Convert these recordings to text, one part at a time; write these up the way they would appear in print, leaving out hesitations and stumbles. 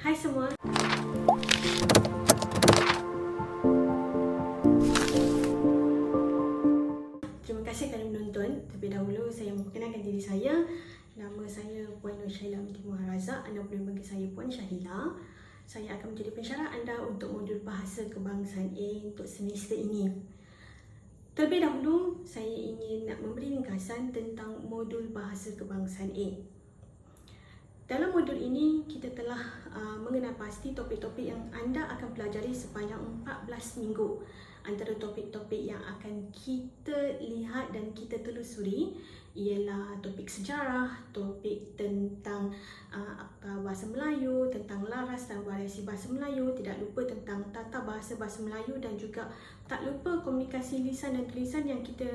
Hai semua. Terima kasih kerana menonton. Terlebih dahulu saya memperkenalkan diri saya. Nama saya Puan Nur Shailah binti Muhammad Razak. Anda boleh panggil saya Puan Syahila. Saya akan menjadi pensyarah anda untuk modul Bahasa Kebangsaan A untuk semester ini. Terlebih dahulu, saya ingin nak memberi ringkasan tentang modul Bahasa Kebangsaan A. Dalam modul ini, kita telah mengenal pasti topik-topik yang anda akan pelajari sepanjang 14 minggu. Antara topik-topik yang akan kita lihat dan kita telusuri ialah topik sejarah, topik tentang akar bahasa Melayu, tentang laras dan variasi bahasa Melayu, tidak lupa tentang tata bahasa Melayu dan juga tak lupa komunikasi lisan dan tulisan yang kita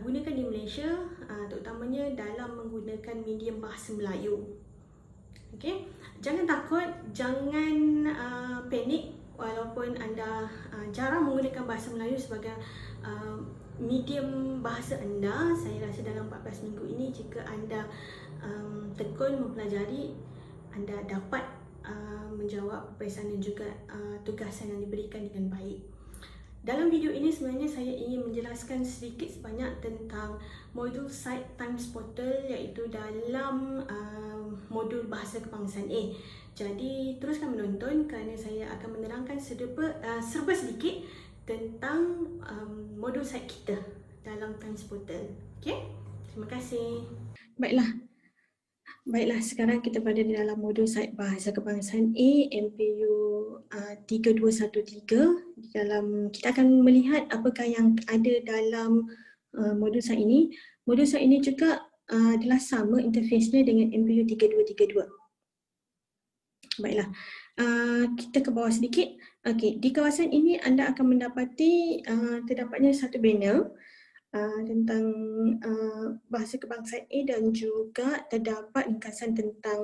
gunakan di Malaysia, terutamanya dalam menggunakan medium bahasa Melayu. Okay? Jangan takut, jangan panik walaupun anda jarang menggunakan bahasa Melayu sebagai medium bahasa anda. Saya rasa dalam 14 minggu ini jika anda tekun mempelajari, anda dapat menjawab peperiksaan dan juga tugasan yang diberikan dengan baik. Dalam video ini sebenarnya saya ingin menjelaskan sedikit sebanyak tentang modul Site Times Portal, iaitu dalam modul Bahasa Kebangsaan A. Jadi teruskan menonton kerana saya akan menerangkan serba sedikit tentang modul site kita dalam Times Portal. Okey? Terima kasih. Baiklah, sekarang kita berada di dalam modul Site Bahasa Kebangsaan A, MPU 3213. Kita akan melihat apakah yang ada dalam modul site ini. Modul site ini juga adalah sama interface-nya dengan MPU 3232. Baiklah, kita ke bawah sedikit. Okey, di kawasan ini anda akan mendapati terdapatnya satu banner tentang bahasa kebangsaan A dan juga terdapat ringkasan tentang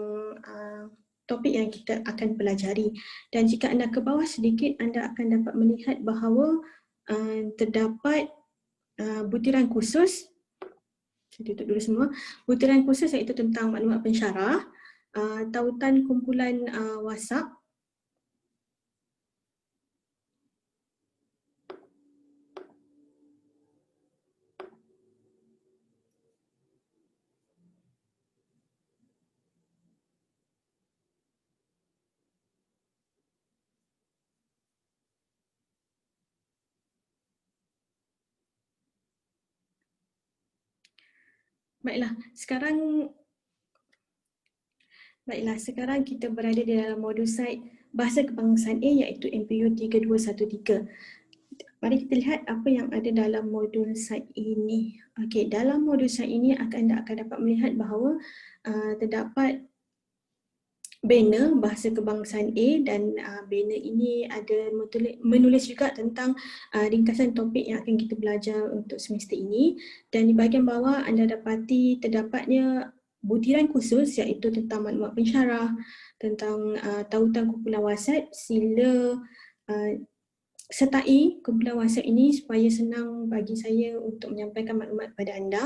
topik yang kita akan pelajari. Dan jika anda ke bawah sedikit, anda akan dapat melihat bahawa terdapat butiran khusus. Saya tutup dulu semua. Butiran khusus iaitu tentang maklumat pensyarah, tautan kumpulan WhatsApp, sekarang kita berada di dalam modul site Bahasa Kebangsaan A iaitu MPU 3213. Mari kita lihat apa yang ada dalam modul site ini. Okey, dalam modul site ini anda akan dapat melihat bahawa terdapat banner Bahasa Kebangsaan A dan banner ini ada menulis juga tentang ringkasan topik yang akan kita belajar untuk semester ini. Dan di bahagian bawah anda dapati terdapatnya butiran khusus iaitu tentang maklumat pensyarah, tentang tautan kumpulan WhatsApp. Sila sertai kumpulan WhatsApp ini supaya senang bagi saya untuk menyampaikan maklumat kepada anda.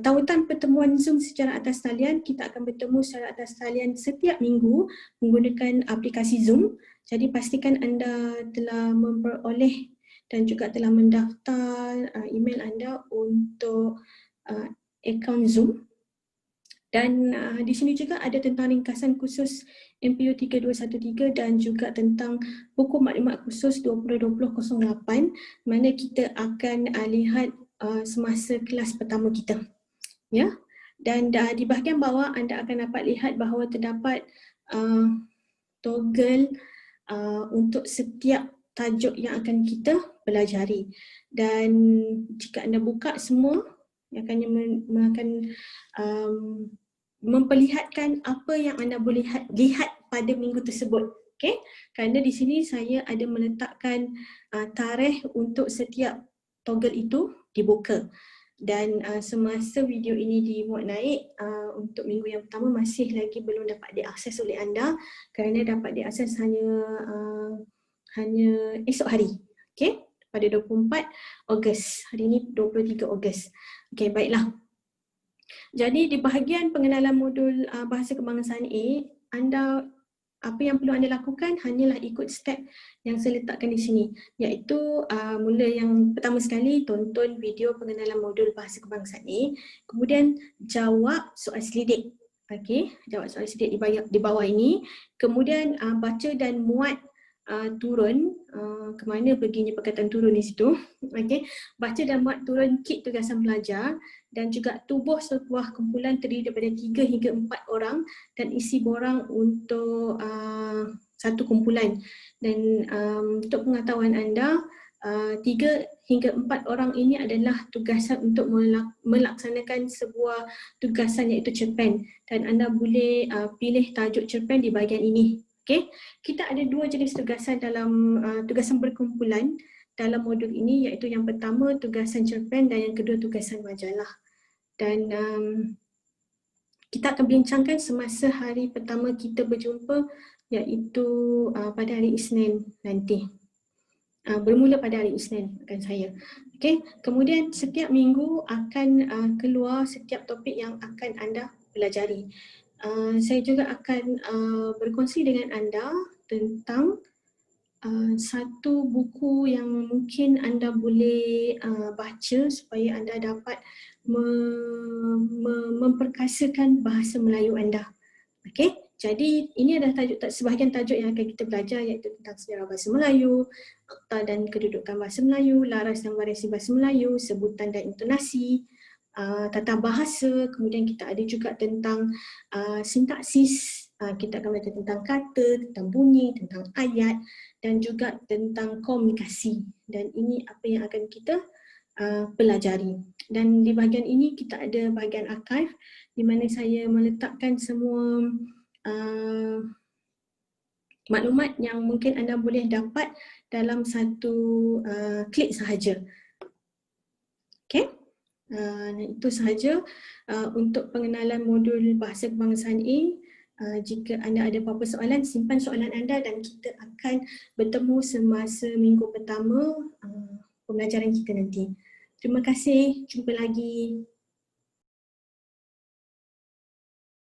Tautan pertemuan Zoom secara atas talian, kita akan bertemu secara atas talian setiap minggu menggunakan aplikasi Zoom. Jadi pastikan anda telah memperoleh dan juga telah mendaftar email anda untuk akaun Zoom. Dan di sini juga ada tentang ringkasan khusus MPU 3213 dan juga tentang buku maklumat khusus 2020-08 mana kita akan lihat semasa kelas pertama kita. Ya. Dan di bahagian bawah anda akan dapat lihat bahawa terdapat toggle untuk setiap tajuk yang akan kita pelajari. Dan jika anda buka semua, akan memperlihatkan apa yang anda boleh lihat pada minggu tersebut. Okay? Kerana di sini saya ada meletakkan tarikh untuk setiap toggle itu dibuka. Dan semasa video ini dimuat naik, untuk minggu yang pertama masih lagi belum dapat diakses oleh anda kerana dapat diakses hanya esok hari. Okay? Pada 24 Ogos. Hari ini 23 Ogos. Okay, baiklah. Jadi di bahagian pengenalan modul Bahasa Kebangsaan A, anda apa yang perlu anda lakukan hanyalah ikut step yang saya letakkan di sini, iaitu mula yang pertama sekali tonton video pengenalan modul bahasa kebangsaan ni, kemudian jawab soal selidik. Okey, jawab soal selidik di bawah ini, kemudian baca dan muat turun ke mana perginya perkataan turun di situ. Okey, baca dan muat turun kit tugasan pelajar dan juga tubuh sebuah kumpulan terdiri daripada 3 hingga 4 orang dan isi borang untuk satu kumpulan. Dan untuk pengetahuan anda, 3 hingga 4 orang ini adalah tugasan untuk melaksanakan sebuah tugasan iaitu cerpen, dan anda boleh pilih tajuk cerpen di bahagian ini. Okay. Kita ada 2 jenis tugasan dalam tugasan berkumpulan dalam modul ini, iaitu yang pertama tugasan cerpen dan yang kedua tugasan majalah. Dan kita akan bincangkan semasa hari pertama kita berjumpa, iaitu pada hari Isnin nanti. Bermula pada hari Isnin akan saya. Okay. Kemudian setiap minggu akan keluar setiap topik yang akan anda pelajari. Saya juga akan berkongsi dengan anda tentang satu buku yang mungkin anda boleh baca supaya anda dapat memperkasakan bahasa Melayu anda. Okey, jadi ini adalah sebahagian tajuk yang akan kita belajar, iaitu tentang sejarah bahasa Melayu, akta dan kedudukan bahasa Melayu, laras dan variasi bahasa Melayu, sebutan dan intonasi, tata bahasa, kemudian kita ada juga tentang sintaksis, kita akan belajar tentang kata, tentang bunyi, tentang ayat dan juga tentang komunikasi. Dan ini apa yang akan kita pelajari. Dan di bahagian ini kita ada bahagian archive di mana saya meletakkan semua maklumat yang mungkin anda boleh dapat dalam satu klik sahaja. Okay. Itu sahaja untuk pengenalan modul bahasa kebangsaan A. Jika anda ada apa-apa soalan, simpan soalan anda dan kita akan bertemu semasa minggu pertama pembelajaran kita nanti. Terima kasih, jumpa lagi.